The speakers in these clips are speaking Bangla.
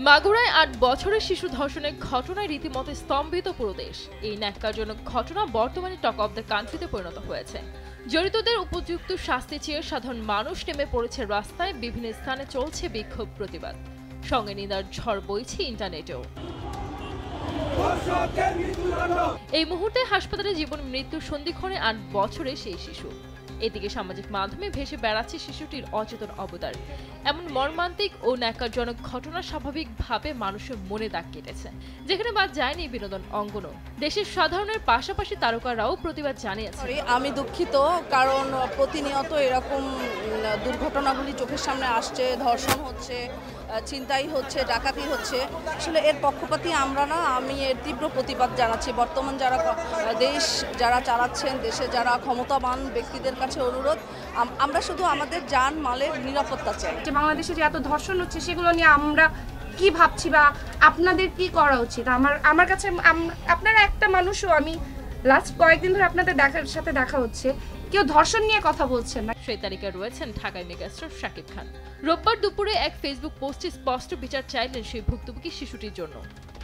মাগুরায় ৮ বছরের শিশু ধর্ষণের ঘটনায় রীতিমতো স্তম্ভিত পুরো দেশ। এই ন্যাক্কারজনক ঘটনা বর্তমানে টক অব দ্য কান্ট্রিতে পরিণত হয়েছে। জড়িতদের উপযুক্ত শাস্তি চেয়ে সাধারণ মানুষ নেমে পড়েছে রাস্তায়, বিভিন্ন স্থানে চলছে বিক্ষোভ প্রতিবাদ, সঙ্গে নিন্দার ঝড় বইছে ইন্টারনেটেও। এই মুহূর্তে হাসপাতালে জীবন মৃত্যুর সন্ধিক্ষণে ৮ বছরের সেই শিশু। এদিকে সামাজিক মাধ্যমে ভেসে বেড়াচ্ছে শিশুটির অচেতন অবতার। এমন মর্মান্তিক ও ন্যাক্কারজনক ঘটনা স্বাভাবিকভাবে মানুষের মনে দাগ কেটেছে, যেখানে বাদ যায়নি বিনোদন অঙ্গনও। দেশের সাধারণের পাশাপাশি তারকারাও প্রতিবাদ জানিয়েছে। আমি দুঃখিত, কারণ প্রতিনিয়ত এরকম দুর্ঘটনাগুলি চোখের সামনে আসছে, ধর্ষণ হচ্ছে, ছিনতাই হচ্ছে, ডাকাতি হচ্ছে। আসলে এর পক্ষপাতী আমরা না, আমি এর তীব্র প্রতিবাদ জানাচ্ছি। বর্তমান দেশ যারা চালাচ্ছেন, দেশে যারা ক্ষমতাবান ব্যক্তিদের কাছে অনুরোধ, আমরা শুধু আমাদের জান মালের নিরাপত্তা চাই। যে বাংলাদেশে যে এত ধর্ষণ হচ্ছে সেগুলো নিয়ে আমরা কি ভাবছি বা আপনাদের কি করা উচিত? আমার কাছে আপনারা একটা মানুষও, আমি লাস্ট কয়েকদিন ধরে আপনাদের সাথে দেখা হচ্ছে, কেউ ধর্ষণ নিয়ে কথা বলছেন না। সেই তালিকায় রয়েছেন ঢাকায় মেগাস্টার শাকিব খান। রোববার দুপুরে এক ফেসবুক পোস্টে স্পষ্ট বিচার চাইলেন সেই ভুক্তভোগী শিশুটির জন্য।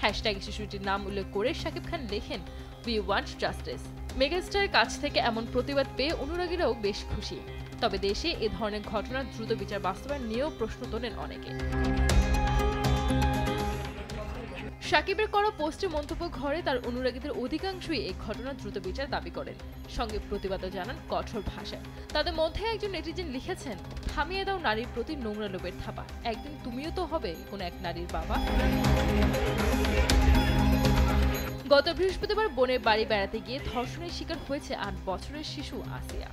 হ্যাশট্যাগে শিশুটির নাম উল্লেখ করে শাকিব খান লেখেন, উই ওয়ান্ট জাস্টিস। মেগাস্টারের কাছ থেকে এমন প্রতিবাদ পেয়ে অনুরাগীরাও বেশ খুশি। তবে দেশে এ ধরনের ঘটনার দ্রুত বিচার বাস্তবায়ন নিয়েও প্রশ্ন তোলেন অনেকে। শাকিবের করা পোস্টে মন্তব্য ঘরে তার অনুরাগীদের অধিকাংশই এই ঘটনার দ্রুত বিচার দাবি করেন, সঙ্গে প্রতিবাদও জানান কঠোর ভাষায়। তাদের মধ্যে একজন নেটিজেন লিখেছেন, থামিয়ে দাও নারীর প্রতি নোংরা লোভের থাবা, একদিন তুমিও তো হবে কোন এক নারীর বাবা। গত বৃহস্পতিবার বোনের বাড়ি বেড়াতে গিয়ে ধর্ষণের শিকার হয়েছে ৮ বছরের শিশু আসিয়া।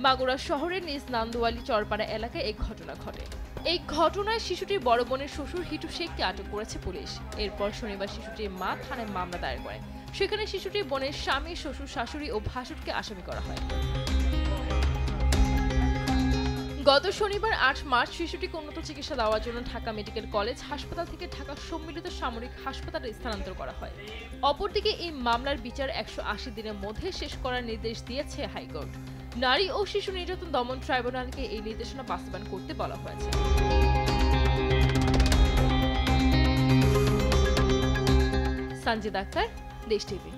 মাগুরা শহরের নিজ নান্দুয়ালি চরপাড়া এলাকায় এই ঘটনা ঘটে। এই ঘটনায় শিশুটির বড় বোনের শ্বশুর হিটু শেখকে আটক করেছে পুলিশ। এরপর শনিবার শিশুটির মা থানায় মামলা দায়ের করেন। সেখানে শিশুটির বোনের স্বামী, শ্বশুর, শাশুড়ি ও ভাসুরকে আসামি করা হয়। গত শনিবার ৮ মার্চ শিশুটিকে উন্নত চিকিৎসা দেওয়ার জন্য ঢাকা মেডিকেল কলেজ হাসপাতাল থেকে ঢাকা সম্মিলিত সামরিক হাসপাতালে স্থানান্তর করা হয়। অপরদিকে এই মামলার বিচার ১৮০ দিনের মধ্যে শেষ করার নির্দেশ দিয়েছে হাইকোর্ট। নারী ও শিশু নির্যাতন দমন ট্রাইব্যুনালকে এই নির্দেশনা বাস্তবায়ন করতে বলা হয়েছে। সঞ্জিদা আক্তার, দেশ টিভি।